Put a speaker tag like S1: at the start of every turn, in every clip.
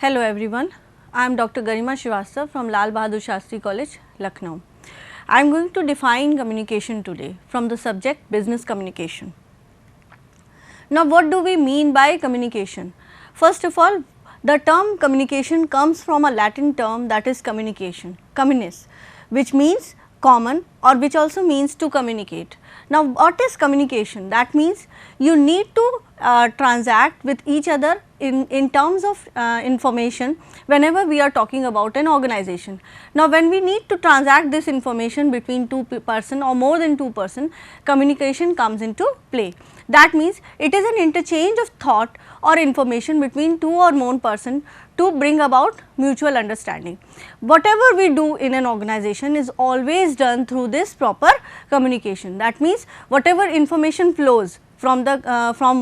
S1: Hello everyone, I am Dr. Garima Srivastava from Lal Bahadur Shastri College, Lucknow. I am going to define communication today from the subject business communication. Now, what do we mean by communication? First of all, the term communication comes from a Latin term, that is communication, communis, which means common or which also means to communicate. Now, what is communication? That means you need to transact with each other in terms of information whenever we are talking about an organization. Now, when we need to transact this information between two person or more than two person, communication comes into play. That means it is an interchange of thought or information between two or more person to bring about mutual understanding. Whatever we do in an organization is always done through this proper communication. That means whatever information flows from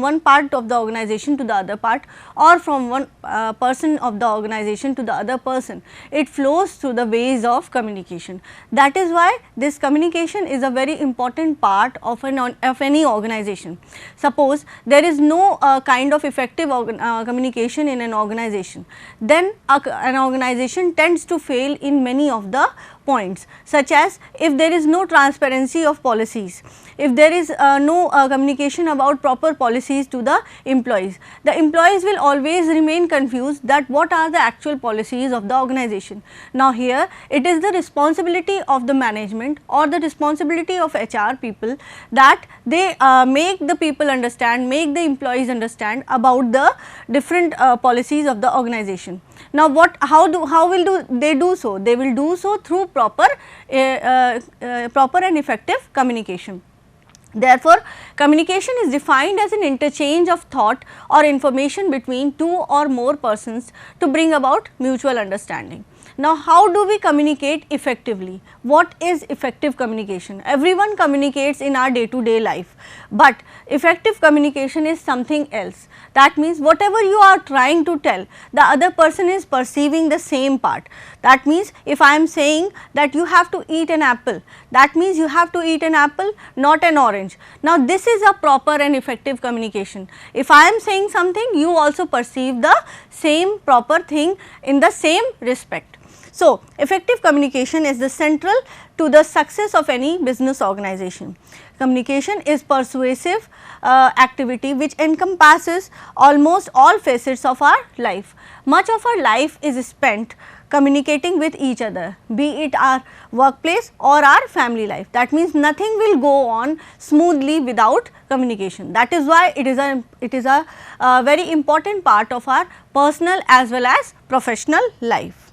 S1: one part of the organization to the other part or from one person of the organization to the other person, it flows through the ways of communication. That is why this communication is a very important part of any organization. Suppose there is no kind of effective communication in an organization, then an organization tends to fail in many of the points, such as if there is no transparency of policies, if there is no communication about proper policies to the employees will always remain confused that what are the actual policies of the organization. Now, here it is the responsibility of the management or the responsibility of HR people that they make the people understand, make the employees understand about the different policies of the organization. Now, how will they do so? They will do so through proper and effective communication. Therefore, communication is defined as an interchange of thought or information between two or more persons to bring about mutual understanding. Now, how do we communicate effectively? What is effective communication? Everyone communicates in our day to day life, but effective communication is something else. That means whatever you are trying to tell, the other person is perceiving the same part. That means if I am saying that you have to eat an apple, that means you have to eat an apple, not an orange. Now, this is a proper and effective communication. If I am saying something, you also perceive the same proper thing in the same respect. So, effective communication is the central to the success of any business organization. Communication is persuasive activity which encompasses almost all facets of our life. Much of our life is spent communicating with each other, be it our workplace or our family life. That means nothing will go on smoothly without communication. That is why it is a very important part of our personal as well as professional life.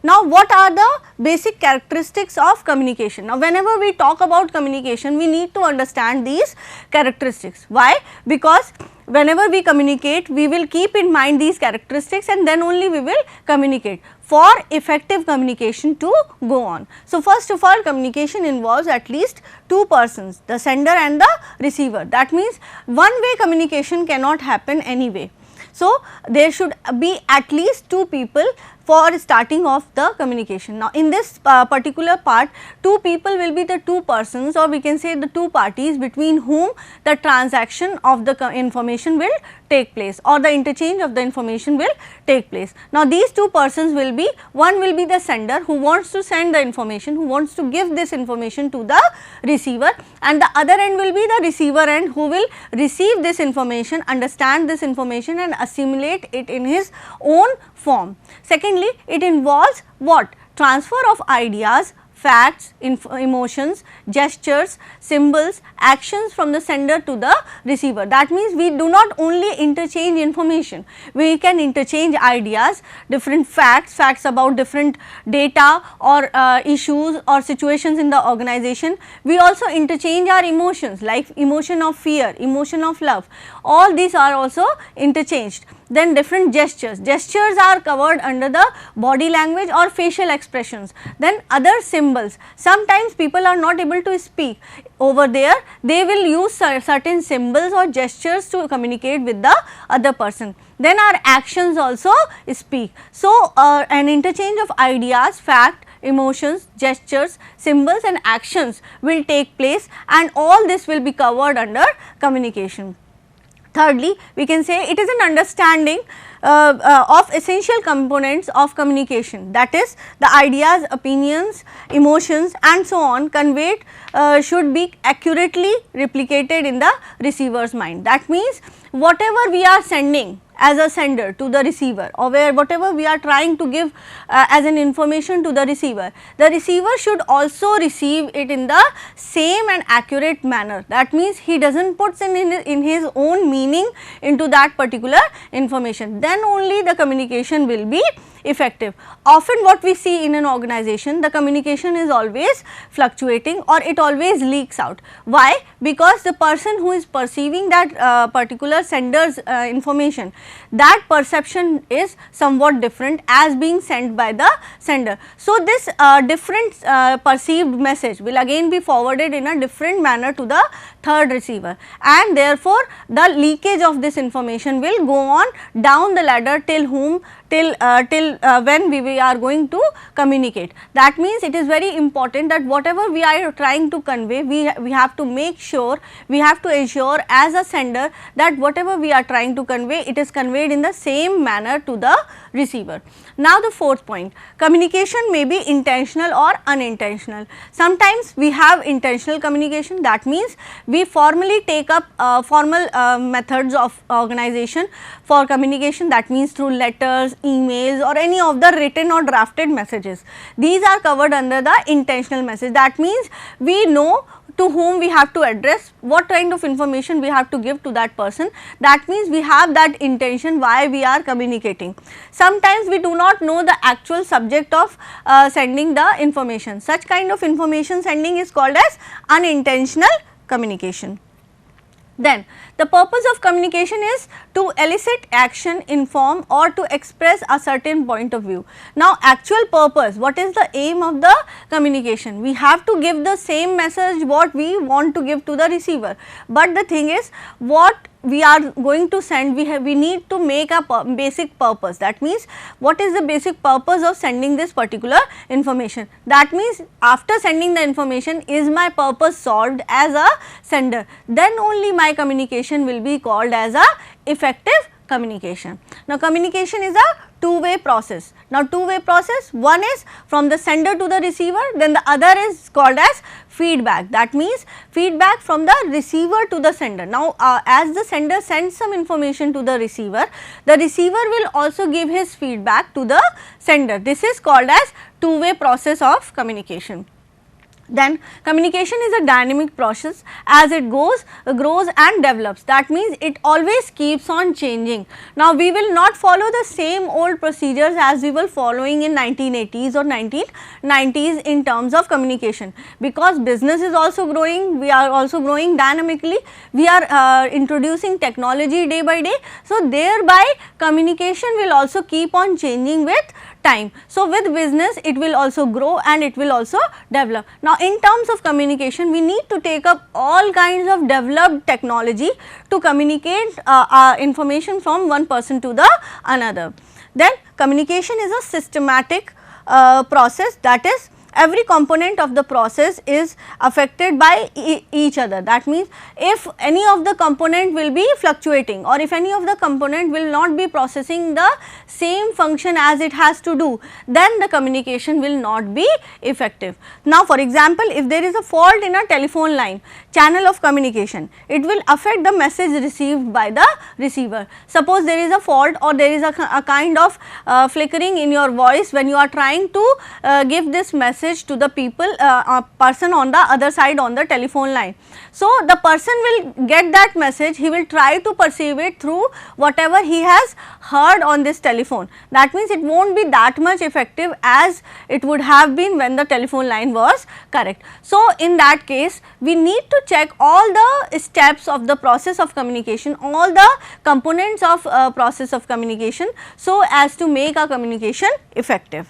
S1: Now, what are the basic characteristics of communication? Now, whenever we talk about communication, we need to understand these characteristics. Why? Because whenever we communicate, we will keep in mind these characteristics and then only we will communicate for effective communication to go on. So, first of all, communication involves at least two persons, the sender and the receiver. That means one way communication cannot happen anyway. So, there should be at least two people for starting off the communication. Now, in this particular part, two people will be the two persons, or we can say the two parties between whom the transaction of the information will take place or the interchange of the information will take place. Now, these two persons will be, one will be the sender who wants to send the information, who wants to give this information to the receiver, and the other end will be the receiver end who will receive this information, understand this information and assimilate it in his own form. Secondly, it involves what? Transfer of ideas, facts, emotions, gestures, symbols, actions from the sender to the receiver. That means we do not only interchange information, we can interchange ideas, different facts about different data or issues or situations in the organization. We also interchange our emotions, like emotion of fear, emotion of love, all these are also interchanged. Then different gestures are covered under the body language or facial expressions. Then other symbols, sometimes people are not able to speak, over there they will use certain symbols or gestures to communicate with the other person. Then our actions also speak. So, an interchange of ideas, fact, emotions, gestures, symbols and actions will take place, and all this will be covered under communication. Thirdly, we can say it is an understanding of essential components of communication, that is the ideas, opinions, emotions and so on conveyed should be accurately replicated in the receiver's mind. That means whatever we are sending as a sender to the receiver, or whatever we are trying to give as an information to the receiver should also receive it in the same and accurate manner. That means he does not put in his own meaning into that particular information, then only the communication will be effective. Often what we see in an organization, the communication is always fluctuating or it always leaks out. Why? Because the person who is perceiving that particular sender's information, that perception is somewhat different as being sent by the sender. So, this different perceived message will again be forwarded in a different manner to the third receiver, and therefore, the leakage of this information will go on down the ladder till when we are going to communicate. That means it is very important that whatever we are trying to convey, we have to make sure, we have to ensure as a sender that whatever we are trying to convey, it is conveyed in the same manner to the receiver. Now, the fourth point, communication may be intentional or unintentional. Sometimes we have intentional communication, that means we formally take up formal methods of organization for communication, that means through letters, emails or any of the written or drafted messages. These are covered under the intentional message. That means we know to whom we have to address, what kind of information we have to give to that person. That means we have that intention why we are communicating. Sometimes we do not know the actual subject of sending the information. Such kind of information sending is called as unintentional communication. Then the purpose of communication is to elicit action, inform or to express a certain point of view. Now, actual purpose, what is the aim of the communication? We have to give the same message what we want to give to the receiver, but the thing is what we are going to send, we need to make a basic purpose. That means what is the basic purpose of sending this particular information? That means after sending the information, is my purpose solved as a sender, then only my communication will be called as a effective communication. Now, communication is a two-way process. Now, two-way process, one is from the sender to the receiver, then the other is called as feedback. That means feedback from the receiver to the sender. Now, as the sender sends some information to the receiver will also give his feedback to the sender. This is called as two-way process of communication. Then communication is a dynamic process, as it grows and develops. That means it always keeps on changing. Now, we will not follow the same old procedures as we were following in 1980s or 1990s in terms of communication, because business is also growing, we are also growing dynamically, we are introducing technology day by day. So, thereby communication will also keep on changing with time. So, with business it will also grow and it will also develop. Now, in terms of communication, we need to take up all kinds of developed technology to communicate information from one person to the another. Then communication is a systematic process, that is every component of the process is affected by each other. That means if any of the component will be fluctuating or if any of the component will not be processing the same function as it has to do, then the communication will not be effective. Now, for example, if there is a fault in a telephone line channel of communication, it will affect the message received by the receiver. Suppose there is a fault or there is a kind of flickering in your voice when you are trying to give this message to the person on the other side on the telephone line. So, the person will get that message, he will try to perceive it through whatever he has heard on this telephone. That means it will not be that much effective as it would have been when the telephone line was correct. So, in that case we need to check all the steps of the process of communication, all the components of process of communication, so as to make our communication effective.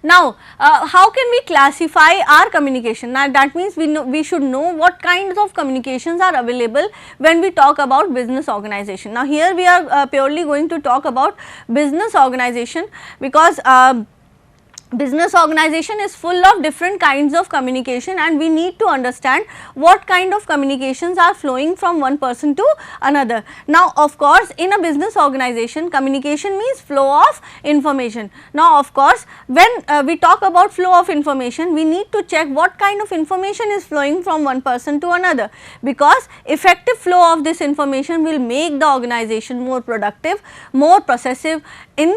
S1: Now, how can we classify our communication? Now, that means we should know what kinds of communications are available when we talk about business organization. Now, here we are purely going to talk about business organization, because business organization is full of different kinds of communication, and we need to understand what kind of communications are flowing from one person to another. Now, of course, in a business organization, communication means flow of information. Now, of course, when we talk about flow of information, we need to check what kind of information is flowing from one person to another, because effective flow of this information will make the organization more productive, more possessive in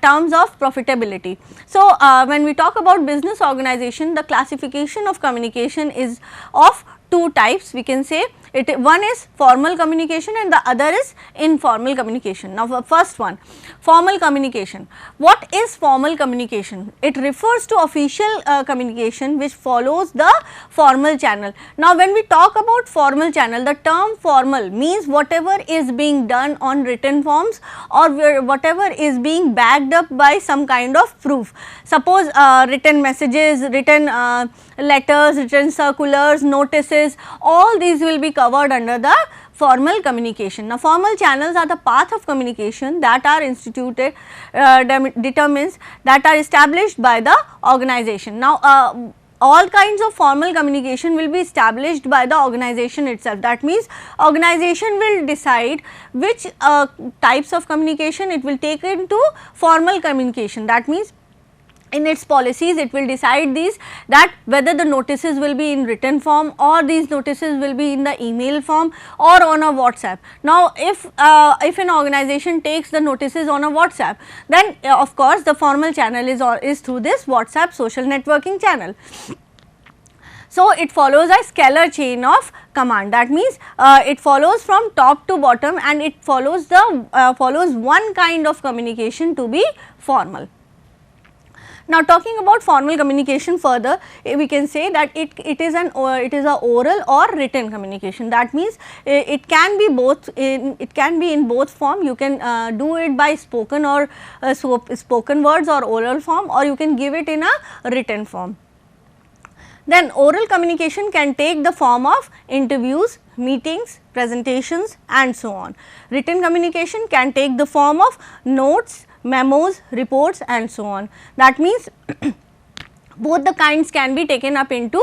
S1: terms of profitability. So, when we talk about business organization, the classification of communication is of two types. We can say one is formal communication and the other is informal communication. Now, the first one, formal communication. What is formal communication? It refers to official communication which follows the formal channel. Now, when we talk about formal channel, the term formal means whatever is being done on written forms or whatever is being backed up by some kind of proof. Suppose written messages, written letters, written circulars, notices, all these will be covered under the formal communication. Now, formal channels are the path of communication that are instituted, determines, that are established by the organization. Now, all kinds of formal communication will be established by the organization itself. That means, organization will decide which types of communication it will take into formal communication. That means, in its policies it will decide these, that whether the notices will be in written form or these notices will be in the email form or on a WhatsApp. Now, if an organization takes the notices on a WhatsApp, then of course, the formal channel is through this WhatsApp social networking channel. So, it follows a scalar chain of command. That means, it follows from top to bottom and it follows the follows one kind of communication to be formal. Now, talking about formal communication further, we can say that it is a oral or written communication. That means, it can be both in both form. You can do it by spoken or spoken words or oral form, or you can give it in a written form. Then oral communication can take the form of interviews, meetings, presentations and so on. Written communication can take the form of notes, memos, reports and so on. That means, both the kinds can be taken up into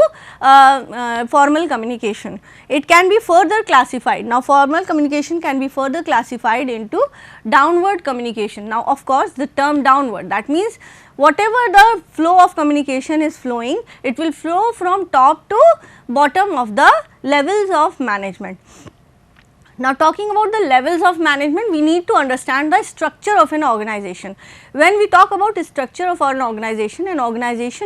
S1: formal communication. It can be further classified. Now, formal communication can be further classified into downward communication. Now, of course, the term downward, that means, whatever the flow of communication is flowing, it will flow from top to bottom of the levels of management. Now, talking about the levels of management, we need to understand the structure of an organization. When we talk about the structure of an organization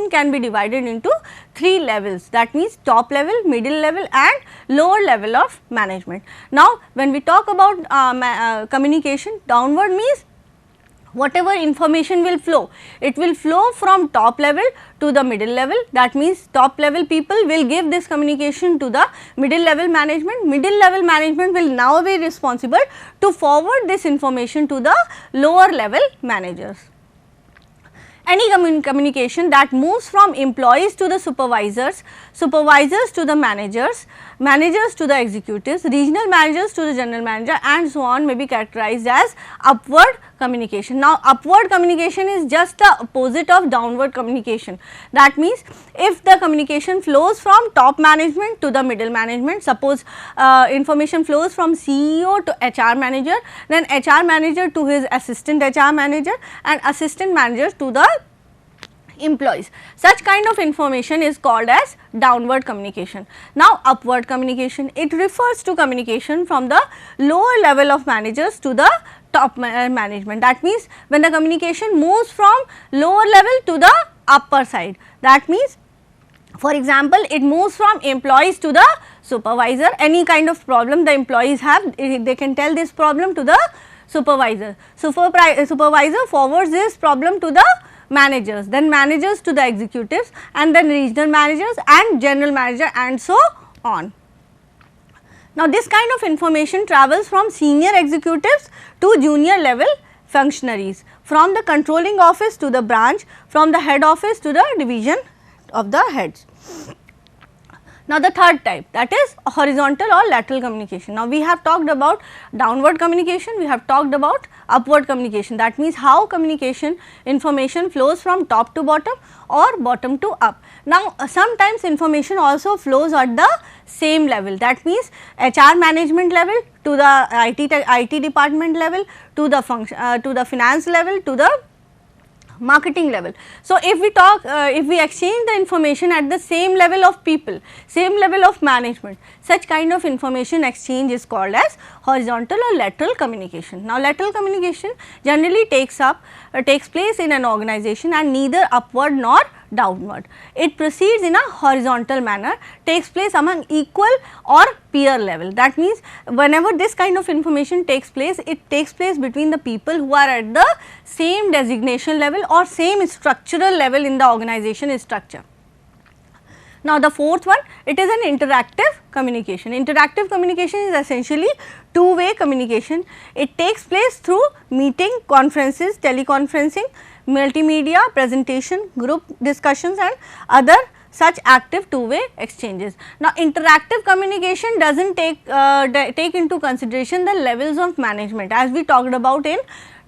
S1: can be divided into 3 levels, that means top level, middle level and lower level of management. Now, when we talk about communication, downward means whatever information will flow, it will flow from top level to the middle level. That means, top level people will give this communication to the middle level management. Middle level management will now be responsible to forward this information to the lower level managers. Any communication that moves from employees to the supervisors, supervisors to the managers, managers to the executives, regional managers to the general manager and so on may be characterized as upward communication. Now, upward communication is just the opposite of downward communication. That means, if the communication flows from top management to the middle management, suppose information flows from CEO to HR manager, then HR manager to his assistant HR manager and assistant manager to the employees. Such kind of information is called as downward communication. Now, upward communication, it refers to communication from the lower level of managers to the top management. That means, when the communication moves from lower level to the upper side, that means, for example, it moves from employees to the supervisor. Any kind of problem the employees have, they can tell this problem to the supervisor. Supervisor forwards this problem to the managers, then managers to the executives and then regional managers and general manager and so on. Now, this kind of information travels from senior executives to junior level functionaries, from the controlling office to the branch, from the head office to the division of the heads. Now, the third type, that is horizontal or lateral communication. Now, we have talked about downward communication, we have talked about upward communication, that means how communication information flows from top to bottom or bottom to up. Now, sometimes information also flows at the same level, that means HR management level to the IT department level, to the function to the finance level, to the marketing level. So, if we talk if we exchange the information at the same level of people, same level of management, such kind of information exchange is called as horizontal or lateral communication. Now, lateral communication generally takes place in an organization and neither upward nor downward. It proceeds in a horizontal manner, takes place among equal or peer level. That means, whenever this kind of information takes place, it takes place between the people who are at the same designation level or same structural level in the organization structure. Now, the fourth one, it is an interactive communication. Interactive communication is essentially two-way communication. It takes place through meeting, conferences, teleconferencing, multimedia, presentation, group discussions and other such active two-way exchanges. Now, interactive communication does not take into consideration the levels of management, as we talked about in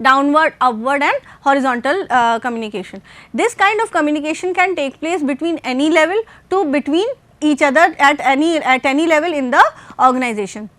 S1: downward, upward and horizontal communication. This kind of communication can take place between any level to between each other at any level in the organization.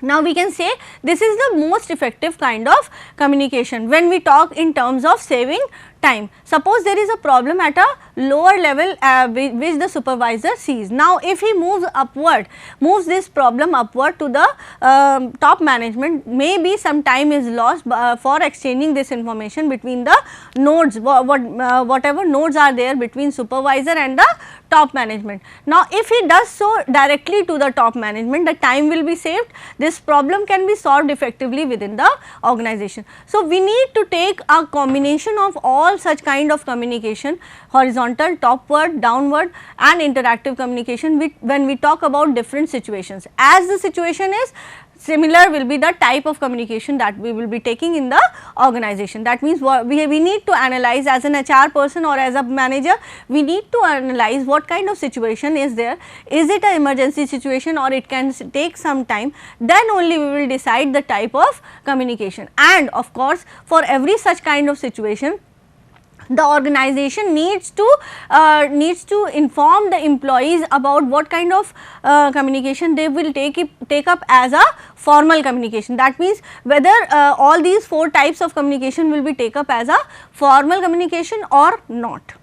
S1: Now, we can say this is the most effective kind of communication when we talk in terms of saving time. Suppose there is a problem at a lower level which the supervisor sees. Now, if he moves this problem upward to the top management, maybe some time is lost for exchanging this information between the nodes, whatever nodes are there between supervisor and the top management. Now, if he does so directly to the top management, the time will be saved. This problem can be solved effectively within the organization. So, we need to take a combination of all such kind of communication, horizontal, topward, downward and interactive communication when we talk about different situations. As the situation is similar will be the type of communication that we will be taking in the organization. That means, we need to analyze as an HR person or as a manager, we need to analyze what kind of situation is there. Is it an emergency situation or it can take some time, then only we will decide the type of communication. And of course, for every such kind of situation, the organization needs to inform the employees about what kind of communication they will take up as a formal communication. That means, whether all these four types of communication will be take up as a formal communication or not.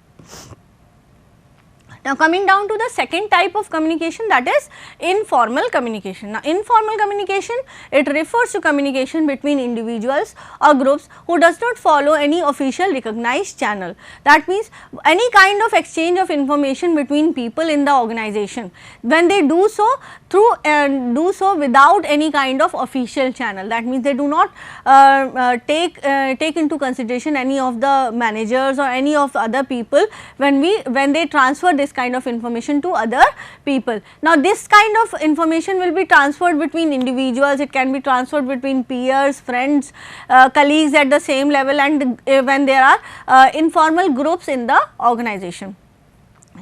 S1: Now, coming down to the second type of communication, that is informal communication. Now, informal communication, it refers to communication between individuals or groups who does not follow any official recognized channel. That means, any kind of exchange of information between people in the organization, when they do so without any kind of official channel. That means, they do not take into consideration any of the managers or any of other people when they transfer this kind of information to other people. Now, this kind of information will be transferred between individuals, it can be transferred between peers, friends, colleagues at the same level, and when there are informal groups in the organization.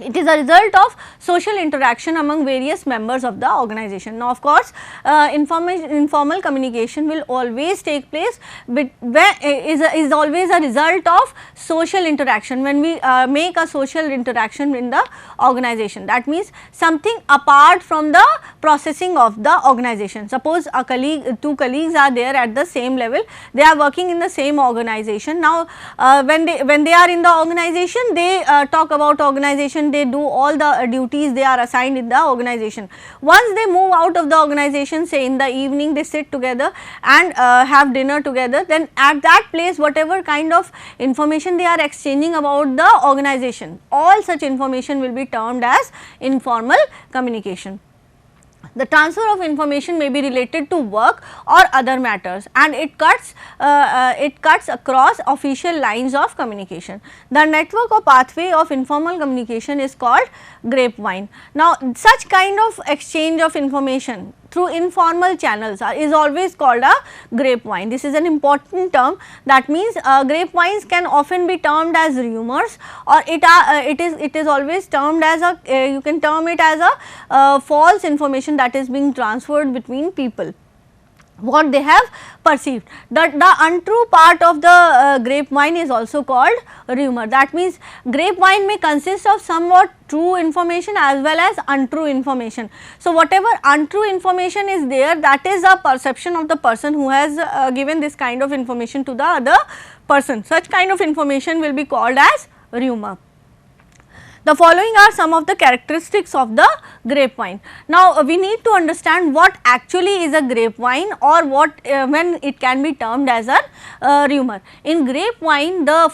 S1: It is a result of social interaction among various members of the organization. Now, of course, informal communication will always take place, is always a result of social interaction when we make a social interaction in the organization. That means, something apart from the processing of the organization. Suppose two colleagues are there at the same level, they are working in the same organization. Now, when they are in the organization, they talk about organization, they do all the duties they are assigned in the organization. Once they move out of the organization, say in the evening, they sit together and have dinner together, then at that place, whatever kind of information they are exchanging about the organization, all such information will be termed as informal communication. The transfer of information may be related to work or other matters, and it cuts across official lines of communication. The network or pathway of informal communication is called grapevine. Now, such kind of exchange of information through informal channels is always called a grapevine. This is an important term. That means grapevines can often be termed as rumors, or it is always termed as a you can term it as a false information that is being transferred between people, what they have perceived. The untrue part of the grapevine is also called rumor. That means grapevine may consist of somewhat true information as well as untrue information. So, whatever untrue information is there, that is a perception of the person who has given this kind of information to the other person. Such kind of information will be called as rumor. The following are some of the characteristics of the grapevine. Now, we need to understand what actually is a grapevine, or what when it can be termed as a rumor. In grapevine, the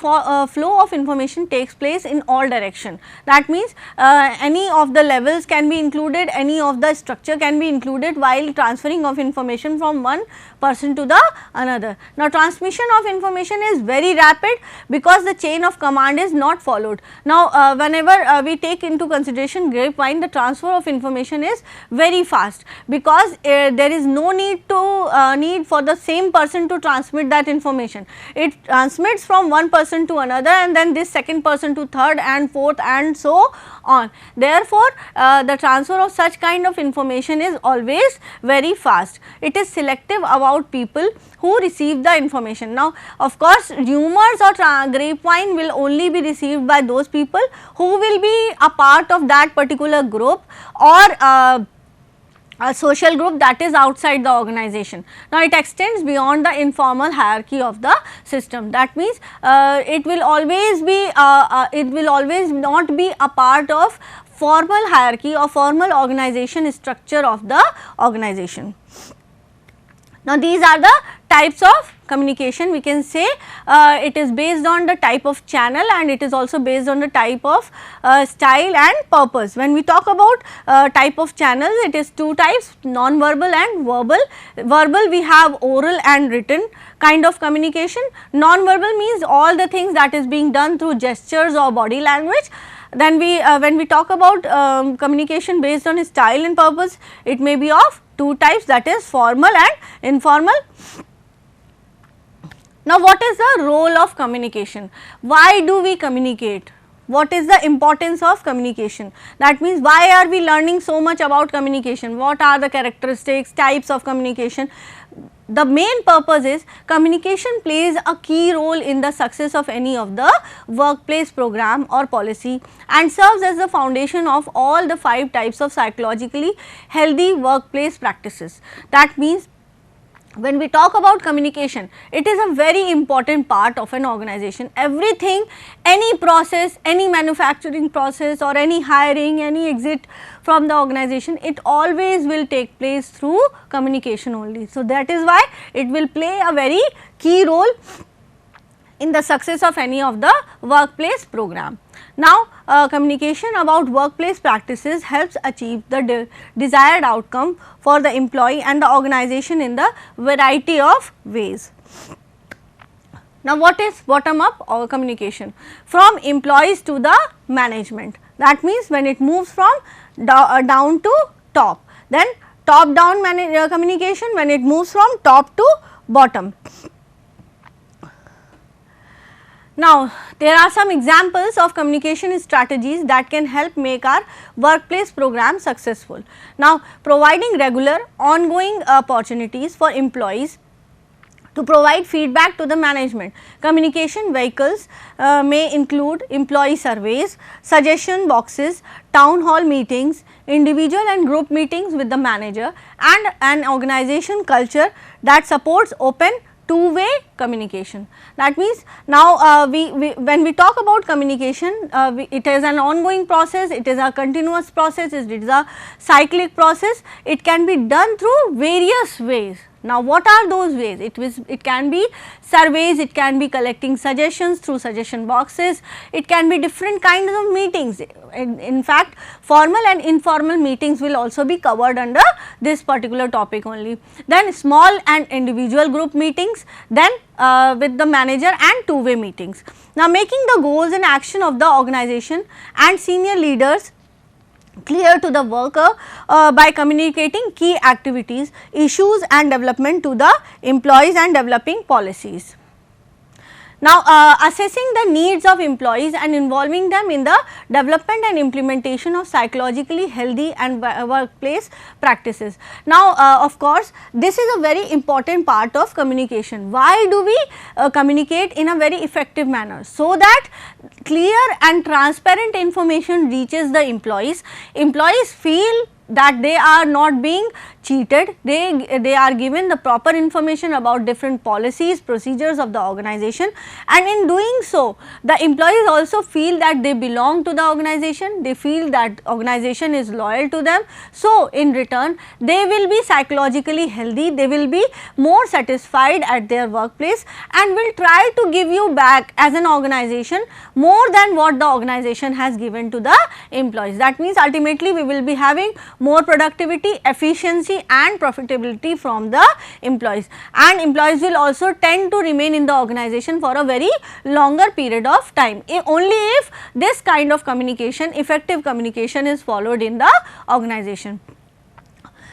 S1: flow of information takes place in all direction. That means any of the levels can be included, any of the structure can be included while transferring of information from one person to the another. Now, transmission of information is very rapid because the chain of command is not followed. Now, whenever we take into consideration grapevine, the transfer of information is very fast, because there is no need to need for the same person to transmit that information. It transmits from one person to another, and then this second person to third and fourth and so on. Therefore, the transfer of such kind of information is always very fast. It is selective about people who receive the information. Now, of course, rumors or grapevine will only be received by those people who will be a part of that particular group, or a social group that is outside the organization. Now, it extends beyond the informal hierarchy of the system. That means, it will always be it will always not be a part of formal hierarchy or formal organization structure of the organization. Now, these are the types of communication. We can say it is based on the type of channel, and it is also based on the type of style and purpose. When we talk about type of channels, it is two types, non-verbal and verbal. Verbal, we have oral and written kind of communication. Non-verbal means all the things that is being done through gestures or body language. Then we when we talk about communication based on style and purpose, it may be of two types, that is formal and informal. Now, what is the role of communication? Why do we communicate? What is the importance of communication? That means, why are we learning so much about communication? What are the characteristics, types of communication? The main purpose is communication plays a key role in the success of any of the workplace program or policy, and serves as the foundation of all the 5 types of psychologically healthy workplace practices. That means, when we talk about communication, it is a very important part of an organization. Everything, any process, any manufacturing process, or any hiring, any exit from the organization, it always will take place through communication only. So, that is why it will play a very key role in the success of any of the workplace program. Now, communication about workplace practices helps achieve the desired outcome for the employee and the organization in the variety of ways. Now, what is bottom up or communication? From employees to the management. That means, when it moves from down to top, then top down communication when it moves from top to bottom. Now, there are some examples of communication strategies that can help make our workplace program successful. Now, providing regular ongoing opportunities for employees to provide feedback to the management. Communication vehicles may include employee surveys, suggestion boxes, town hall meetings, individual and group meetings with the manager, and an organization culture that supports open two-way communication. That means, now when we talk about communication, it is an ongoing process, it is a continuous process, it is a cyclic process. It can be done through various ways. Now, what are those ways? It can be surveys, it can be collecting suggestions through suggestion boxes, it can be different kinds of meetings. In fact, formal and informal meetings will also be covered under this particular topic only. Then small and individual group meetings, then with the manager, and two-way meetings. Now, making the goals and action of the organization and senior leaders clear to the worker by communicating key activities, issues and development to the employees and developing policies. Now, assessing the needs of employees and involving them in the development and implementation of psychologically healthy and workplace practices. Now, of course, this is a very important part of communication. Why do we communicate in a very effective manner? So that clear and transparent information reaches the employees. Employees feel that they are not being cheated, they are given the proper information about different policies, procedures of the organization, and in doing so the employees also feel that they belong to the organization, they feel that organization is loyal to them. So, in return they will be psychologically healthy, they will be more satisfied at their workplace and will try to give you back as an organization more than what the organization has given to the employees. That means ultimately we will be having more productivity, efficiency and profitability from the employees, and employees will also tend to remain in the organization for a very longer period of time, only if this kind of communication, effective communication is followed in the organization.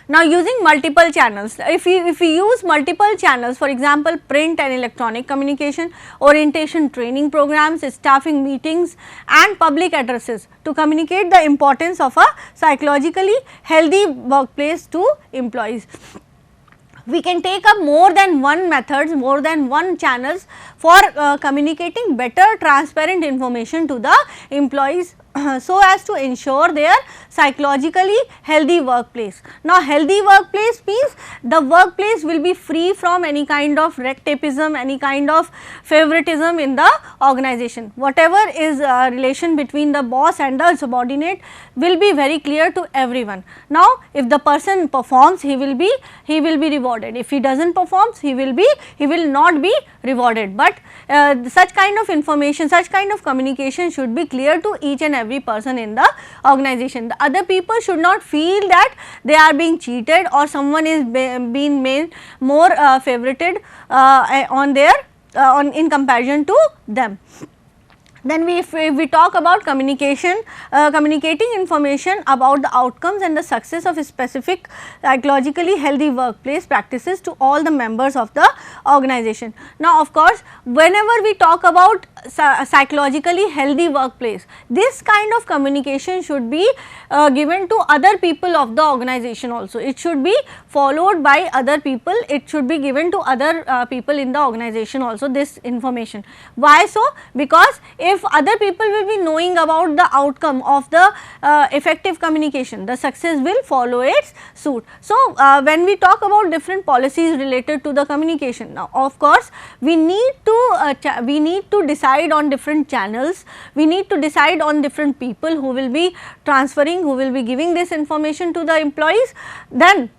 S1: Now, using multiple channels, if we use multiple channels, for example, print and electronic communication, orientation training programs, staffing meetings and public addresses to communicate the importance of a psychologically healthy workplace to employees. We can take up more than one methods, more than one channels for communicating better transparent information to the employees so as to ensure their psychologically healthy workplace. Now, healthy workplace means the workplace will be free from any kind of red tapeism, any kind of favoritism in the organization. Whatever is relation between the boss and the subordinate will be very clear to everyone. Now, if the person performs, he will be rewarded. If he does not perform, he will not be rewarded. But such kind of information, such kind of communication should be clear to each and every person in the organization. The other people should not feel that they are being cheated or someone is being made more favorited on their in comparison to them. Then if we talk about communication, communicating information about the outcomes and the success of a specific psychologically healthy workplace practices to all the members of the organization. Now, of course, whenever we talk about psychologically healthy workplace, this kind of communication should be given to other people of the organization also. It should be followed by other people, it should be given to other people in the organization also, this information. Why so? Because if other people will be knowing about the outcome of the effective communication, the success will follow its suit. So, when we talk about different policies related to the communication, now of course, we need to decide on different channels, we need to decide on different people who will be transferring, who will be giving this information to the employees. Then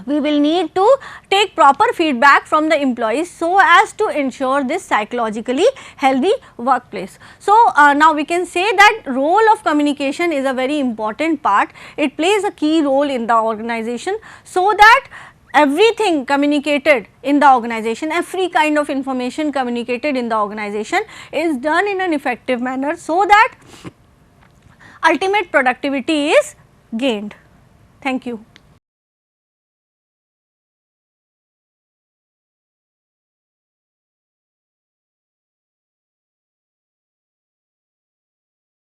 S1: we will need to take proper feedback from the employees so as to ensure this psychologically healthy workplace. So, now we can say that role of communication is a very important part, it plays a key role in the organization so that everything communicated in the organization, every kind of information communicated in the organization is done in an effective manner so that ultimate productivity is gained. Thank you.